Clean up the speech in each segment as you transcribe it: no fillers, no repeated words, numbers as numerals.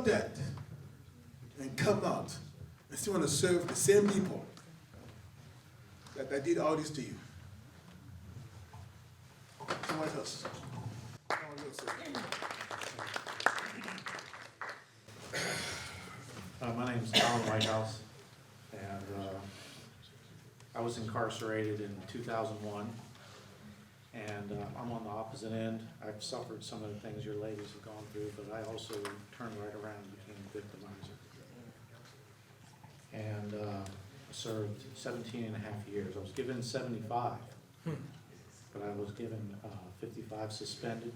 that and come out and still want to serve the same people that did all this to you? Whitehouse. My name is Alan Whitehouse, and I was incarcerated in 2001, and I'm on the opposite end. I've suffered some of the things your ladies have gone through, but I also turned right around and became a victimizer. And served 17 and a half years. I was given 75, but I was given 55 suspended,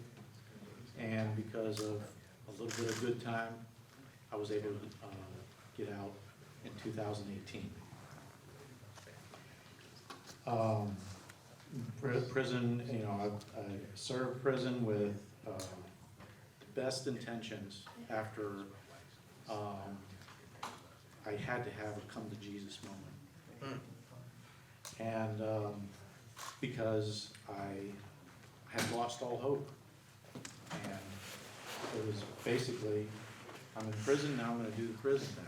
and because of a little bit of good time, I was able to get out in 2018. Prison, you know, I served prison with the best intentions after I had to have a come to Jesus moment. And because I had lost all hope. And it was basically, I'm in prison, now I'm going to do the prison thing.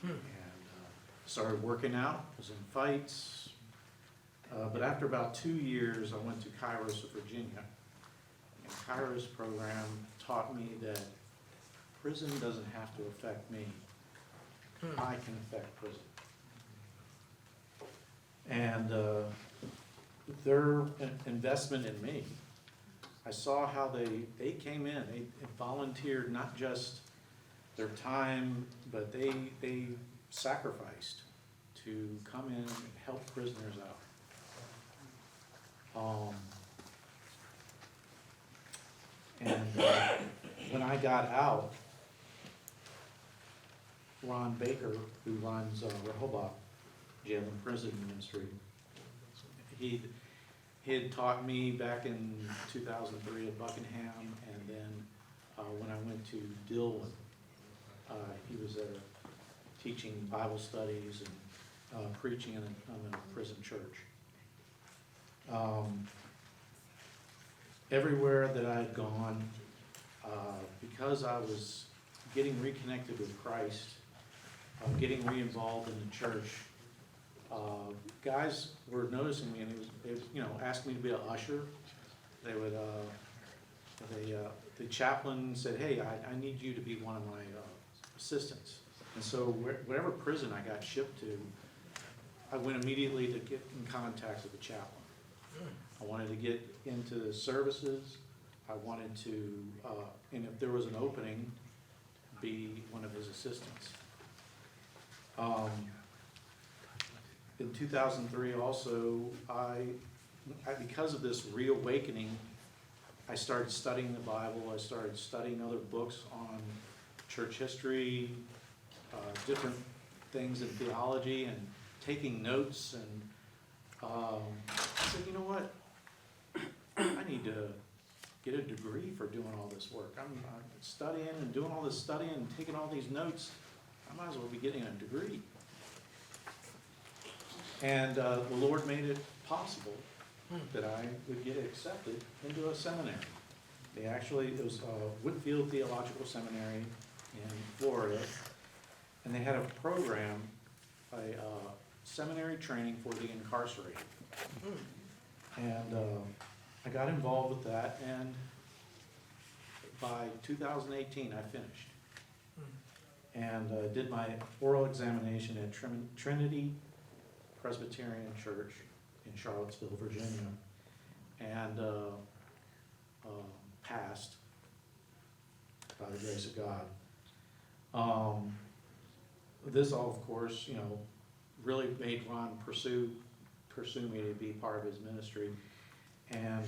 And started working out, was in fights. But after about 2 years, I went to Kairos, Virginia. And Kairos program taught me that prison doesn't have to affect me. I can affect prison. And their investment in me, I saw how they came in, they volunteered not just their time, but they sacrificed to come in and help prisoners out. When I got out, Ron Baker, who runs Rehoboth Jail and Prison Ministry, he had taught me back in 2003 at Buckingham, and then when I went to Dillon, he was teaching Bible studies and preaching in a prison church. Everywhere that I had gone, because I was getting reconnected with Christ, getting re-involved in the church, guys were noticing me, and it was you know, asked me to be an usher. They would, the chaplain said, "Hey, I need you to be one of my assistants." And so whatever prison I got shipped to, I went immediately to get in contact with the chaplain. I wanted to get into the services. I wanted to, and if there was an opening, be one of his assistants. In 2003 also, because of this reawakening, I started studying the Bible. I started studying other books on church history, different things in theology, and taking notes. And I said, you know what? I need to get a degree for doing all this work. I'm studying and doing all this studying and taking all these notes. I might as well be getting a degree. And the Lord made it possible that I would get accepted into a seminary. It was Whitfield Theological Seminary in Florida, and they had a program, seminary training for the incarcerated. And I got involved with that, and by 2018 I finished. And did my oral examination at Trinity Presbyterian Church in Charlottesville, Virginia, and passed by the grace of God. This all, of course, you know, really made Ron pursue me to be part of his ministry. And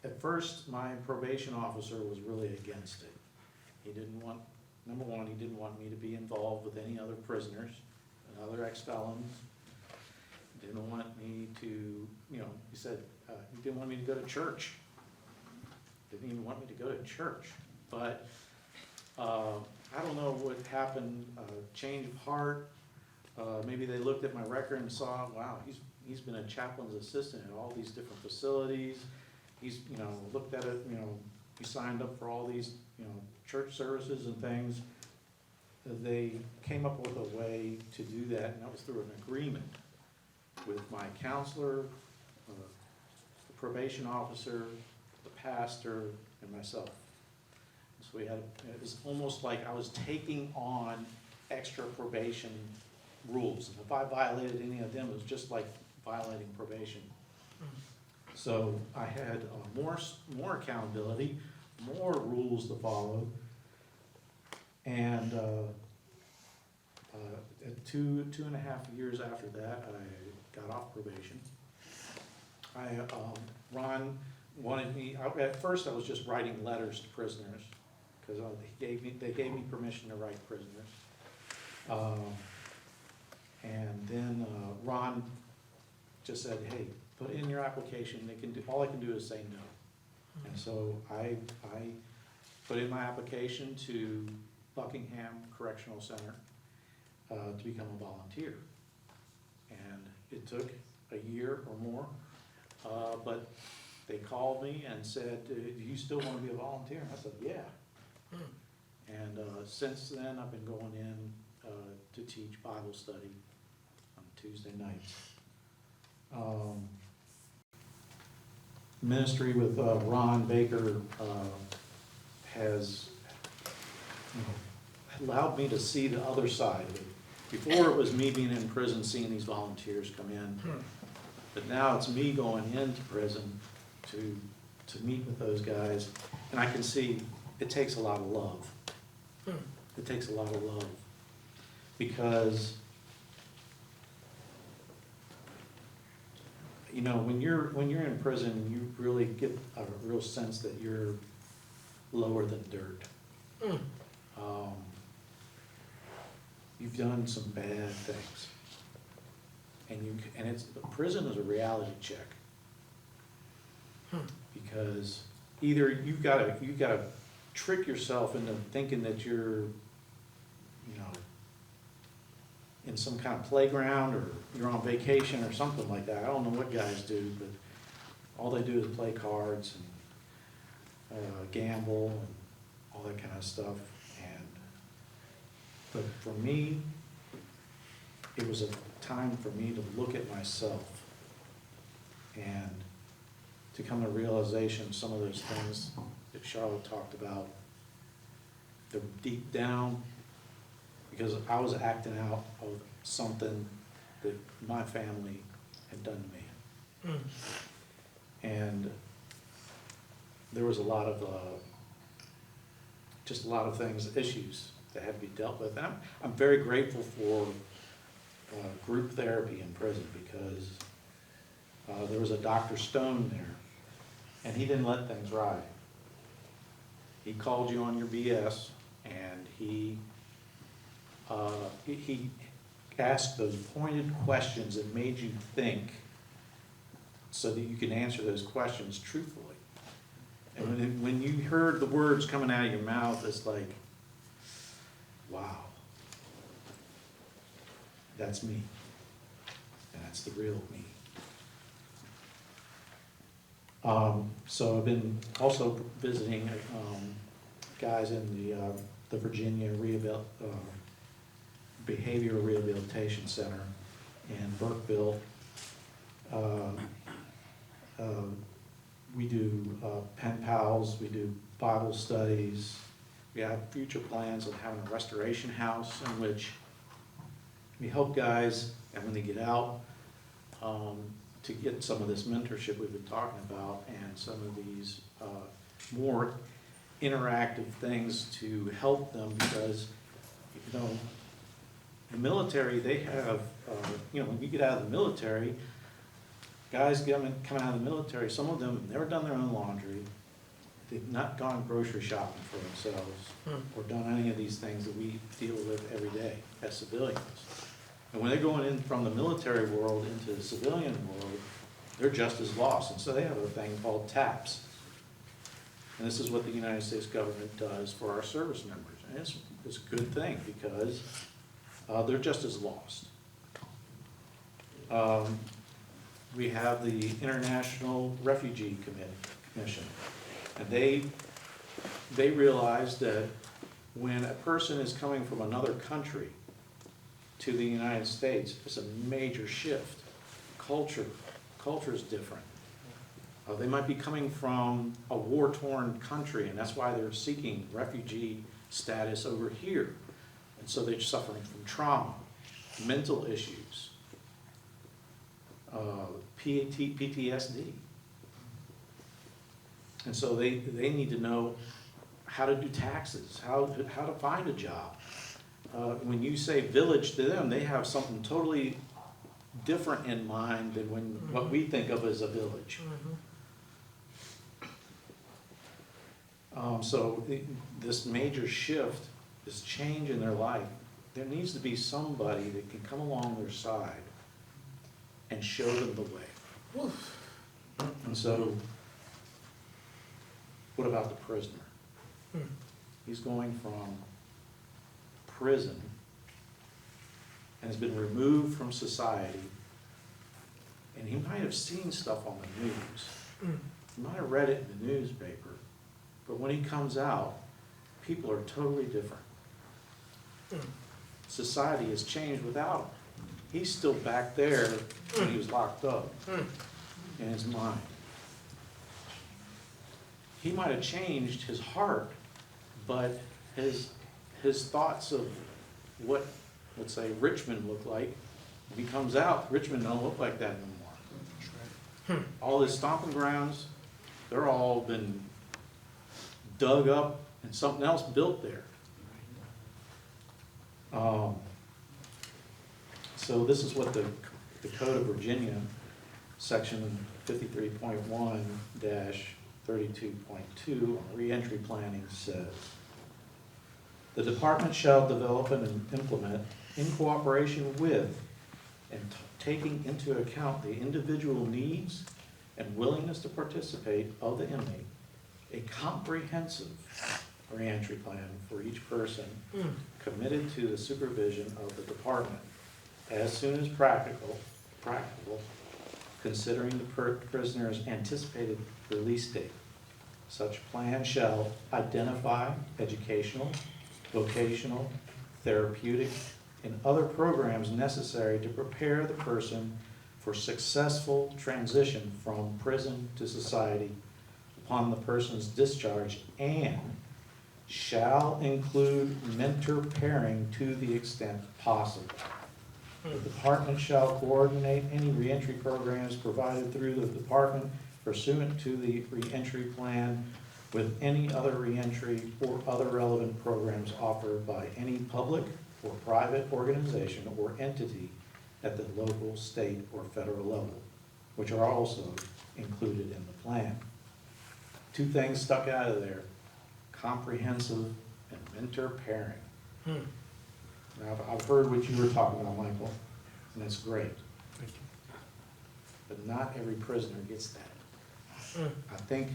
at first, my probation officer was really against it. He didn't want, number one, he didn't want me to be involved with any other prisoners and other ex-felons. He didn't want me to, you know, he said, he didn't want me to go to church. Didn't even want me to go to church. But I don't know what happened, change of heart. Maybe they looked at my record and saw, wow, he's been a chaplain's assistant at all these different facilities. He's, you know, looked at it, you know, he signed up for all these church services and things, they came up with a way to do that, and that was through an agreement with my counselor, the probation officer, the pastor, and myself. So it was almost like I was taking on extra probation rules. And if I violated any of them, it was just like violating probation. So I had more accountability, more rules to follow. And at two and a half years after that, I got off probation. Ron wanted me, at first I was just writing letters to prisoners, because they gave me permission to write prisoners. And then Ron just said, hey, put in your application, all I can do is say no. And so I put in my application to Buckingham Correctional Center to become a volunteer. And it took a year or more, but they called me and said, do you still want to be a volunteer? And I said, yeah. And since then, I've been going in to teach Bible study on Tuesday nights. Ministry with Ron Baker has allowed me to see the other side of it. Before it was me being in prison, seeing these volunteers come in, but now it's me going into prison to meet with those guys, and I can see it takes a lot of love. It takes a lot of love, because when you're in prison, you really get a real sense that you're lower than dirt. You've done some bad things, and prison is a reality check, because either you've got to trick yourself into thinking that you're in some kind of playground, or you're on vacation or something like that. I don't know what guys do, but all they do is play cards and gamble and all that kind of stuff. But for me, it was a time for me to look at myself and to come to realization some of those things that Charlotte talked about. They're deep down, because I was acting out of something that my family had done to me. And there was a lot of things, issues that had to be dealt with. And I'm very grateful for group therapy in prison, because there was a Dr. Stone there, and he didn't let things ride. He called you on your BS, and he asked those pointed questions that made you think, so that you can answer those questions truthfully. And when you heard the words coming out of your mouth, it's like, wow, that's me, and that's the real me. So I've been also visiting guys in the Virginia Behavioral Rehabilitation Center in Burkeville. We do pen pals, we do Bible studies. We have future plans of having a restoration house in which we help guys, and when they get out, to get some of this mentorship we've been talking about, and some of these more interactive things to help them, because the military, they have, when you get out of the military, guys coming out of the military, some of them have never done their own laundry. They've not gone grocery shopping for themselves, or done any of these things that we deal with every day as civilians. And when they're going in from the military world into the civilian world, they're just as lost. And so they have a thing called TAPS. And this is what the United States government does for our service members. And it's a good thing, because they're just as lost. We have the International Refugee Commission, and they they realized that when a person is coming from another country to the United States, it's a major shift. Culture is different. They might be coming from a war-torn country, and that's why they're seeking refugee status over here. And so they're suffering from trauma, mental issues, PTSD. And so they need to know how to do taxes, how to find a job. When you say village to them, they have something totally different in mind than what we think of as a village. So this major shift, this change in their life, there needs to be somebody that can come along their side and show them the way. And so, what about the prisoner? He's going from prison and has been removed from society, and he might have seen stuff on the news. He might have read it in the newspaper, but when he comes out, people are totally different. Society has changed without him. He's still back there when he was locked up in his mind. He might have changed his heart, but his thoughts of what, let's say, Richmond looked like, if he comes out, Richmond don't look like that anymore. All his stomping grounds, they're all been dug up and something else built there. So this is what the Code of Virginia, section 53.1-32.2 on reentry planning says. The department shall develop and implement, in cooperation with and taking into account the individual needs and willingness to participate of the inmate, a comprehensive reentry plan for each person committed to the supervision of the department as soon as practical, considering the prisoner's anticipated release date. Such plan shall identify educational, vocational, therapeutic, and other programs necessary to prepare the person for successful transition from prison to society upon the person's discharge, and shall include mentor pairing to the extent possible. The department shall coordinate any reentry programs provided through the department pursuant to the reentry plan with any other reentry or other relevant programs offered by any public or private organization or entity at the local, state, or federal level, which are also included in the plan. Two things stuck out of there: comprehensive and mentor pairing. Now, I've heard what you were talking about, Michael, and that's great. Thank you. But not every prisoner gets that. I think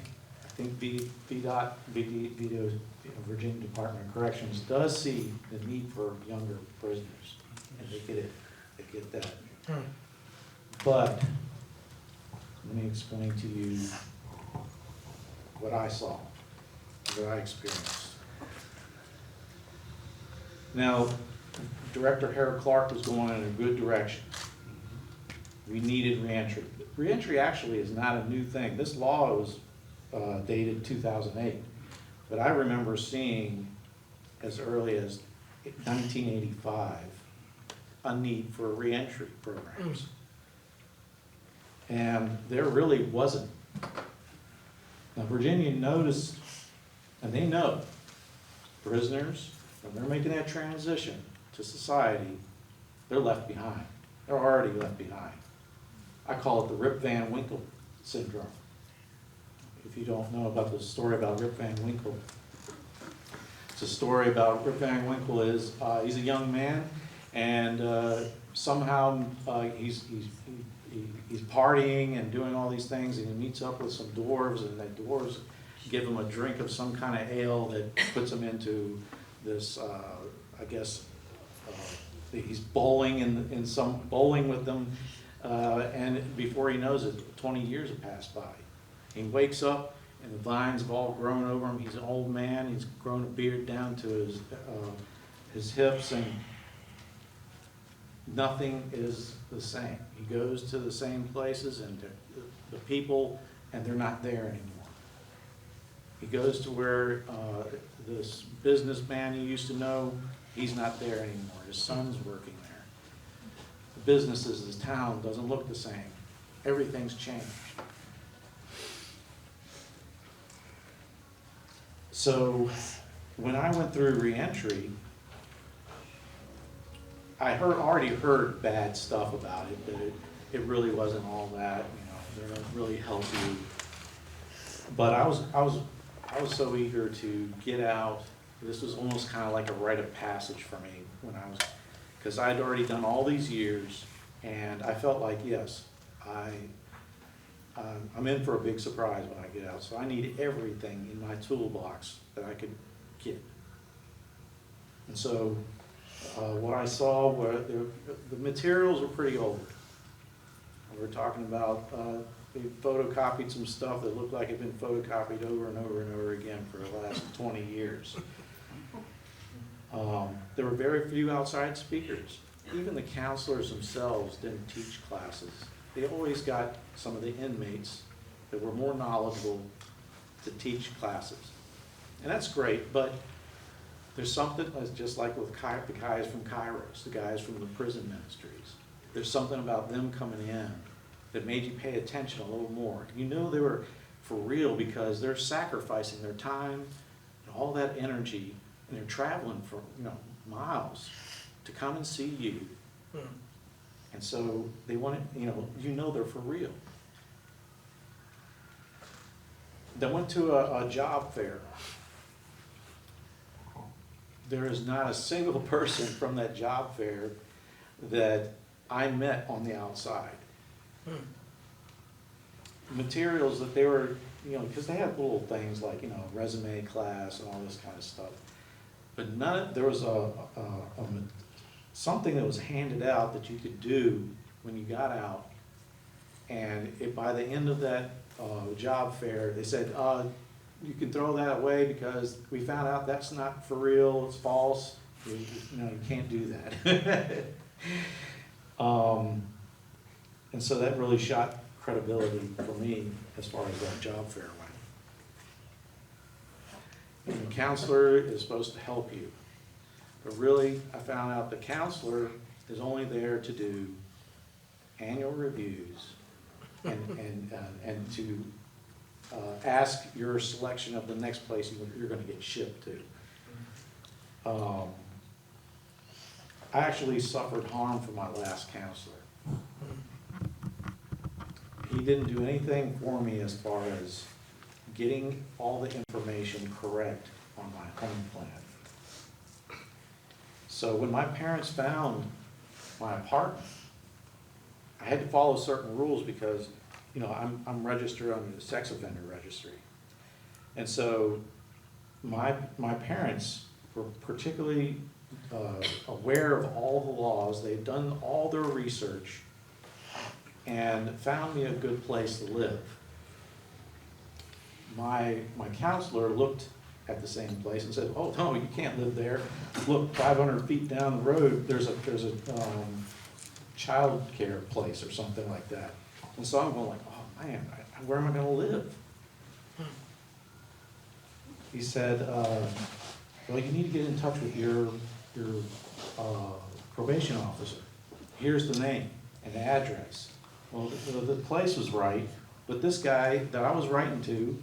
Virginia Department of Corrections does see the need for younger prisoners, and they get it. They get that. But let me explain to you what I saw, what I experienced. Now, Director Harold Clark was going in a good direction. We needed reentry. Reentry actually is not a new thing. This law was dated 2008, but I remember seeing as early as 1985 a need for reentry programs. And there really wasn't. Now, Virginia noticed, and they know, prisoners, when they're making that transition to society, they're left behind. They're already left behind. I call it the Rip Van Winkle syndrome. If you don't know about the story about Rip Van Winkle, it's a story about Rip Van Winkle is, he's a young man, and somehow he's partying and doing all these things, and he meets up with some dwarves, and the dwarves give him a drink of some kind of ale that puts him into this, I guess, he's bowling in some bowling with them, and before he knows it, 20 years have passed by. He wakes up and the vines have all grown over him. He's an old man. He's grown a beard down to his hips, and nothing is the same. He goes to the same places, and the people, and they're not there anymore. He goes to where this businessman he used to know, he's not there anymore. His son's working there. The businesses, the town doesn't look the same. Everything's changed. So when I went through reentry, I already heard bad stuff about it, that it really wasn't all that, they don't really help you. But I was so eager to get out. This was almost kind of like a rite of passage for me because I'd already done all these years, and I felt like, yes, I'm in for a big surprise when I get out. So I need everything in my toolbox that I could get. And so what I saw were the materials were pretty old. We were talking about they photocopied some stuff that looked like it had been photocopied over and over and over again for the last 20 years. There were very few outside speakers. Even the counselors themselves didn't teach classes. They always got some of the inmates that were more knowledgeable to teach classes. And that's great, but there's something, just like with the guys from Kairos, the guys from the prison ministries, there's something about them coming in that made you pay attention a little more. You know they were for real because they're sacrificing their time and all that energy, and they're traveling for miles to come and see you. And so they want it, they're for real. They went to a job fair. There is not a single person from that job fair that I met on the outside. Materials that they were, because they had little things like, resume class and all this kind of stuff. But there was something that was handed out that you could do when you got out. And by the end of that job fair, they said, you can throw that away because we found out that's not for real, it's false. You can't do that. And so that really shot credibility for me as far as that job fair went. And the counselor is supposed to help you. But really, I found out the counselor is only there to do annual reviews and to ask your selection of the next place you're going to get shipped to. I actually suffered harm from my last counselor. He didn't do anything for me as far as getting all the information correct on my home plan. So when my parents found my apartment, I had to follow certain rules because, I'm registered under the sex offender registry. And so my parents were particularly aware of all the laws. They'd done all their research and found me a good place to live. My counselor looked at the same place and said, "Oh no, you can't live there. Look, 500 feet down the road, there's a child care place or something like that." And so I'm going like, "Oh man, where am I going to live?" He said, "Well, you need to get in touch with your probation officer. Here's the name and the address." Well, the place was right, but this guy that I was writing to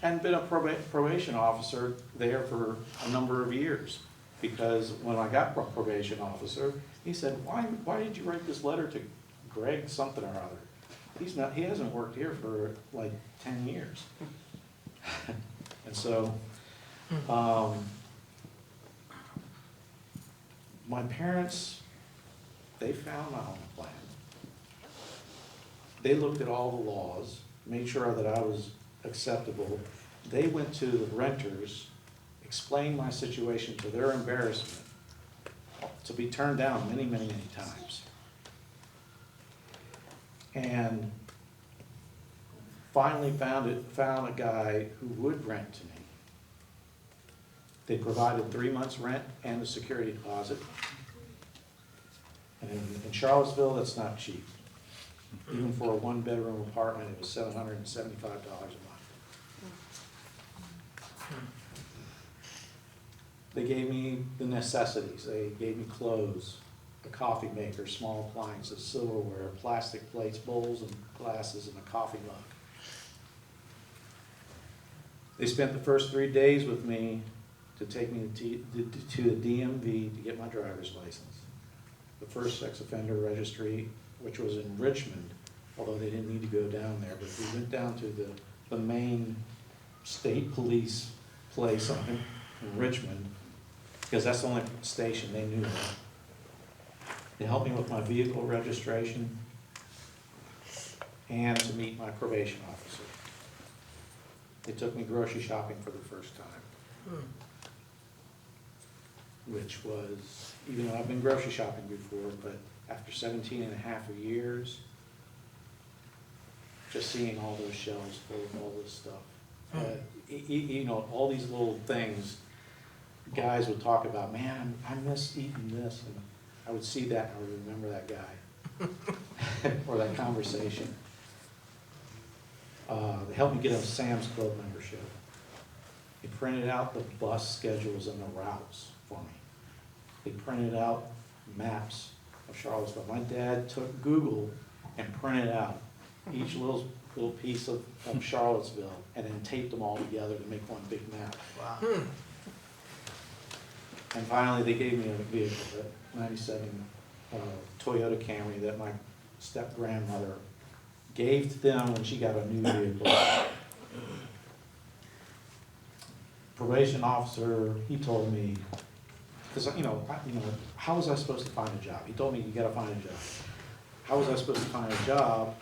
hadn't been a probation officer there for a number of years. Because when I got probation officer, he said, why did you write this letter to Greg something or other? He hasn't worked here for like 10 years. And so, my parents, they found my home plan. They looked at all the laws, made sure that I was acceptable. They went to the renters, explained my situation to their embarrassment, to be turned down many, many, many times. And finally found a guy who would rent to me. They provided 3 months' rent and a security deposit. And in Charlottesville, that's not cheap. Even for a one-bedroom apartment, it was $775 a month. They gave me the necessities. They gave me clothes, a coffee maker, small appliances, silverware, plastic plates, bowls and glasses, and a coffee mug. They spent the first 3 days with me to take me to the DMV to get my driver's license. The first sex offender registry, which was in Richmond, although they didn't need to go down there, but we went down to the main state police place in Richmond, because that's the only station they knew of. They helped me with my vehicle registration and to meet my probation officer. They took me grocery shopping for the first time. Which was, even though I've been grocery shopping before, but after 17 and a half years, just seeing all those shelves full of all this stuff. You know, all these little things, guys would talk about, man, I miss eating this, and I would see that and I would remember that guy, or that conversation. They helped me get a Sam's Club membership. They printed out the bus schedules and the routes for me. They printed out maps of Charlottesville. My dad took Google and printed out each little piece of Charlottesville and then taped them all together to make one big map. Wow. And finally, they gave me a vehicle, a 97 Toyota Camry that my step-grandmother gave to them when she got a new vehicle. Probation officer, he told me, because how was I supposed to find a job? He told me, you gotta find a job. How was I supposed to find a job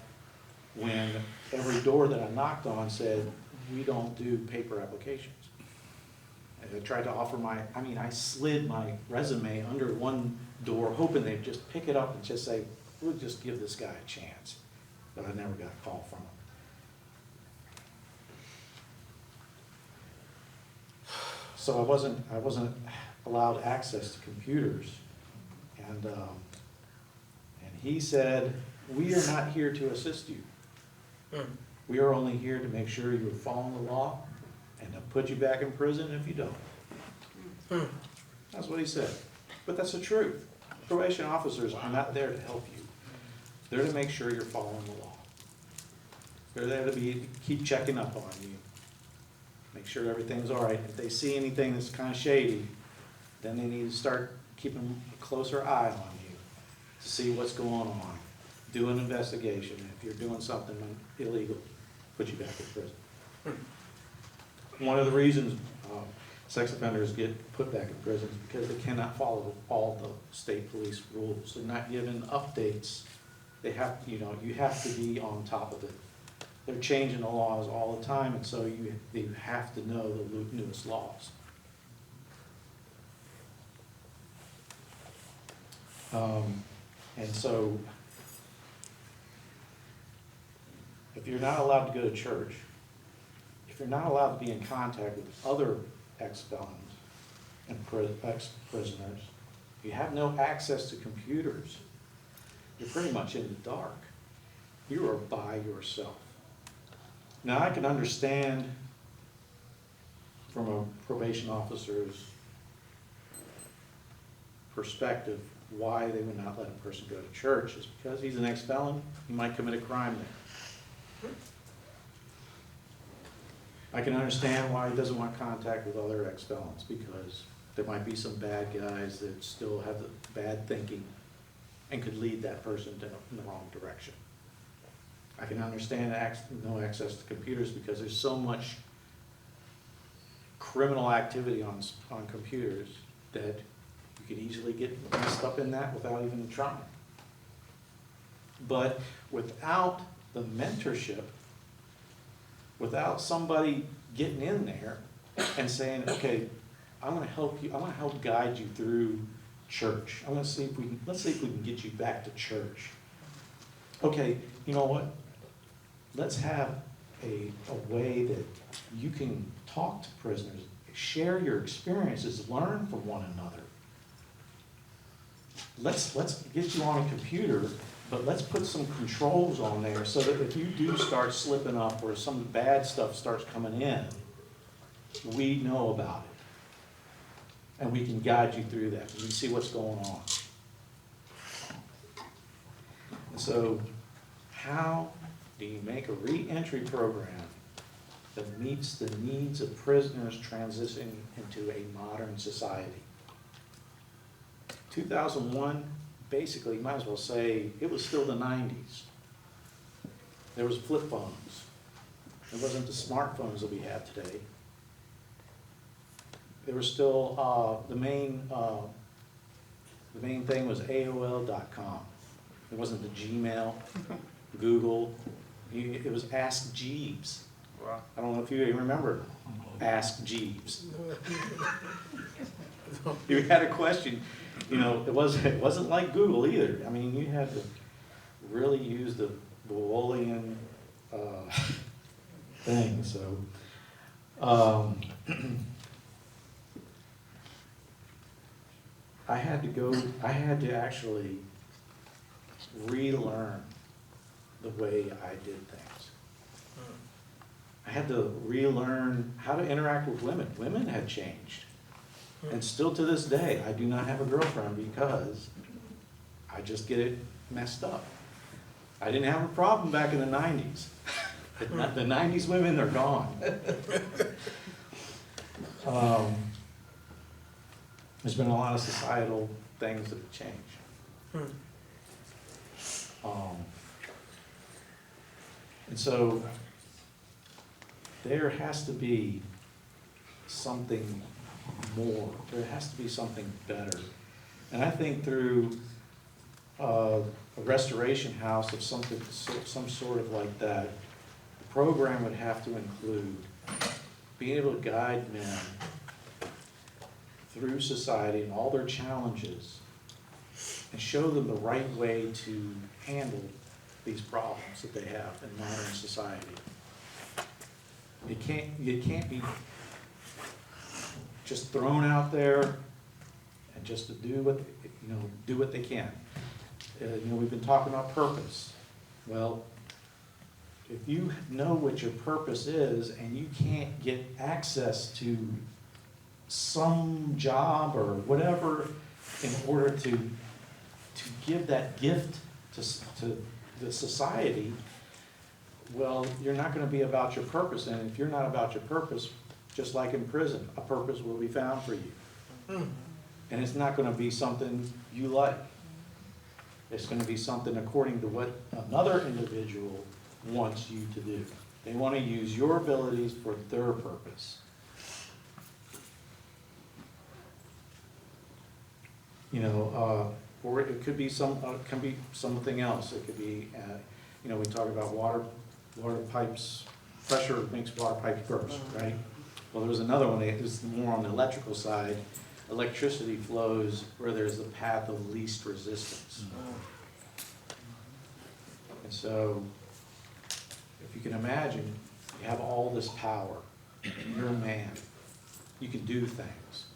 when every door that I knocked on said, we don't do paper applications? And I tried to offer I slid my resume under one door, hoping they'd just pick it up and just say, we'll just give this guy a chance. But I never got a call from him. So I wasn't allowed access to computers. And he said, we are not here to assist you. We are only here to make sure you're following the law and to put you back in prison if you don't. That's what he said. But that's the truth. Probation officers are not there to help you. They're to make sure you're following the law. They're there to keep checking up on you. Make sure everything's all right. If they see anything that's kind of shady, then they need to start keeping a closer eye on you to see what's going on. Do an investigation. If you're doing something illegal, put you back in prison. One of the reasons sex offenders get put back in prison is because they cannot follow all the state police rules. They're not given updates. They have, you have to be on top of it. They're changing the laws all the time, and so you have to know the newest laws. And so, if you're not allowed to go to church, if you're not allowed to be in contact with other ex-felons and ex-prisoners, you have no access to computers, you're pretty much in the dark. You are by yourself. Now, I can understand from a probation officer's perspective why they would not let a person go to church. Is because he's an ex-felon, he might commit a crime there. I can understand why he doesn't want contact with other ex-felons, because there might be some bad guys that still have the bad thinking and could lead that person in the wrong direction. I can understand no access to computers because there's so much criminal activity on computers that you could easily get messed up in that without even trying. But without the mentorship, without somebody getting in there and saying, okay, I'm going to help you, I'm going to help guide you through church. I'm going to see if let's see if we can get you back to church. Okay, you know what? Let's have a way that you can talk to prisoners, share your experiences, learn from one another. Let's get you on a computer, but let's put some controls on there so that if you do start slipping up or some bad stuff starts coming in, we know about it. And we can guide you through that. We can see what's going on. And so, how do you make a re-entry program that meets the needs of prisoners transitioning into a modern society? 2001, basically, you might as well say, it was still the 90s. There was flip phones. It wasn't the smartphones that we have today. There was still, the main thing was AOL.com. It wasn't the Gmail, Google. It was Ask Jeeves. Wow. I don't know if you even remember Ask Jeeves. You had a question, you know, it wasn't like Google either. I mean, you had to really use the Boolean thing. So, I had to actually relearn the way I did things. I had to relearn how to interact with women. Women had changed. And still to this day, I do not have a girlfriend because I just get it messed up. I didn't have a problem back in the 90s. The 90s women are gone. There's been a lot of societal things that have changed. And so there has to be something more. There has to be something better. And I think through a restoration house of some sort of like that, the program would have to include being able to guide men through society and all their challenges and show them the right way to handle these problems that they have in modern society. It can't be just thrown out there and just to do what they can. We've been talking about purpose. Well, if you know what your purpose is and you can't get access to some job or whatever in order to give that gift to the society, well, you're not going to be about your purpose. And if you're not about your purpose, just like in prison, a purpose will be found for you. And it's not going to be something you like. It's going to be something according to what another individual wants you to do. They want to use your abilities for their purpose. Or it could be something else. It could be, we talk about water pipes. Pressure makes water pipes burst, right? Well, there was another one. It was more on the electrical side. Electricity flows where there's the path of least resistance. And so, if you can imagine, you have all this power. You're a man. You can do things.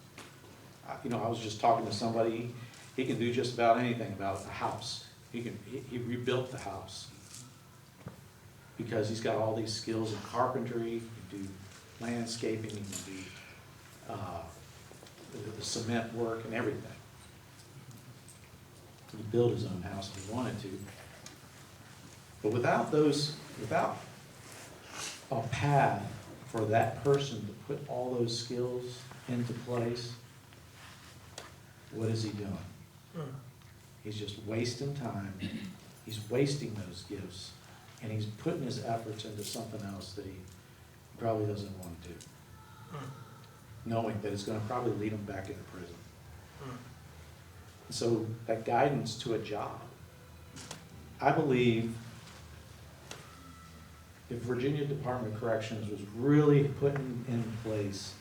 I was just talking to somebody. He can do just about anything about a house. He rebuilt the house because he's got all these skills in carpentry. He can do landscaping. He can do the cement work and everything. He built his own house if he wanted to. But without a path for that person to put all those skills into place, what is he doing? He's just wasting time. He's wasting those gifts. And he's putting his efforts into something else that he probably doesn't want to do. Knowing that it's going to probably lead him back into prison. So that guidance to a job, I believe if Virginia Department of Corrections was really putting in place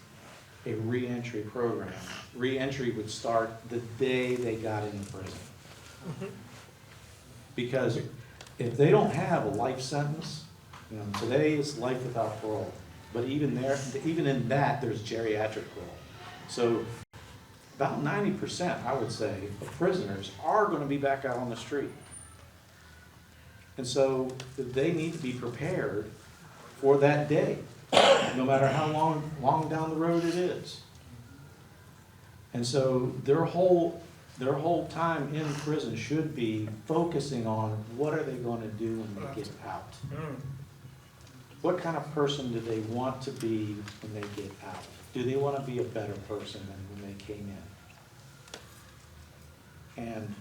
a re-entry program, re-entry would start the day they got into prison. Because if they don't have a life sentence, You know, today is life without parole, but even there, even in that, there's geriatric parole. So about 90%, I would say, of prisoners are going to be back out on the street. And so they need to be prepared for that day, no matter how long down the road it is. And so their whole time in prison should be focusing on what are they going to do when they get out. What kind of person do they want to be when they get out? Do they want to be a better person than when they came in? And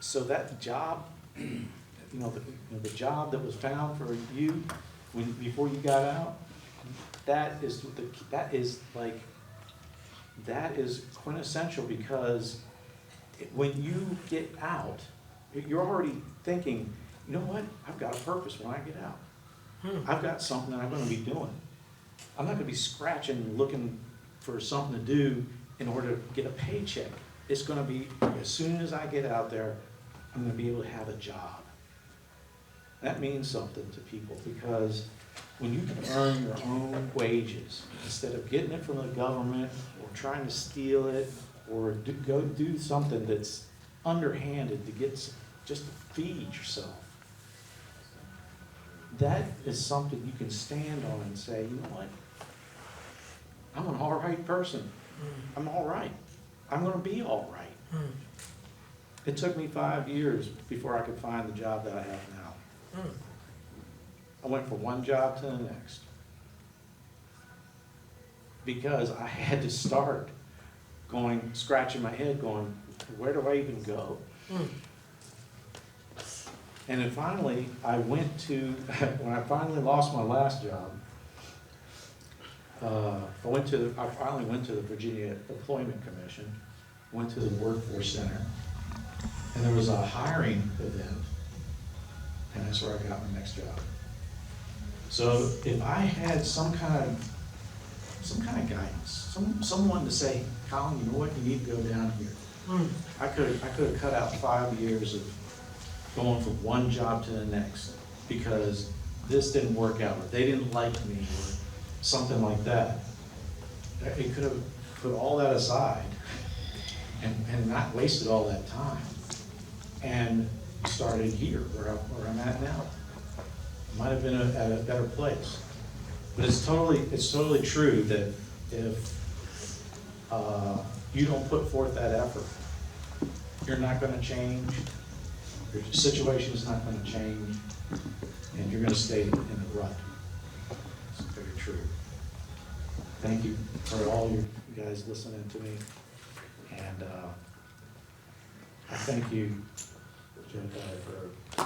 so that job, the job that was found for you before you got out, that is quintessential, because when you get out, you're already thinking, you know what, I've got a purpose when I get out. I've got something that I'm going to be doing. I'm not going to be scratching, looking for something to do in order to get a paycheck. It's going to be, as soon as I get out there, I'm going to be able to have a job. That means something to people, because when you can earn your own wages, instead of getting it from the government or trying to steal it or go do something that's underhanded to get just to feed yourself, that is something you can stand on and say, you know what, I'm an all right person. I'm all right. I'm going to be all right. It took me 5 years before I could find the job that I have now. I went from one job to the next because I had to start scratching my head going, where do I even go? And then finally, when I finally lost my last job, I finally went to the Virginia Employment Commission, went to the Workforce Center, and there was a hiring event, and that's where I got my next job. So if I had some kind of guidance, someone to say, Colin, you know what, you need to go down here. I could have cut out 5 years of going from one job to the next because this didn't work out, or they didn't like me, or something like that. It could have put all that aside and not wasted all that time and started here where I'm at now. Might have been at a better place. But it's totally true that if you don't put forth that effort, you're not going to change, your situation is not going to change, and you're going to stay in the rut. It's very true. Thank you for all you guys listening to me, and I thank you, Jedi, for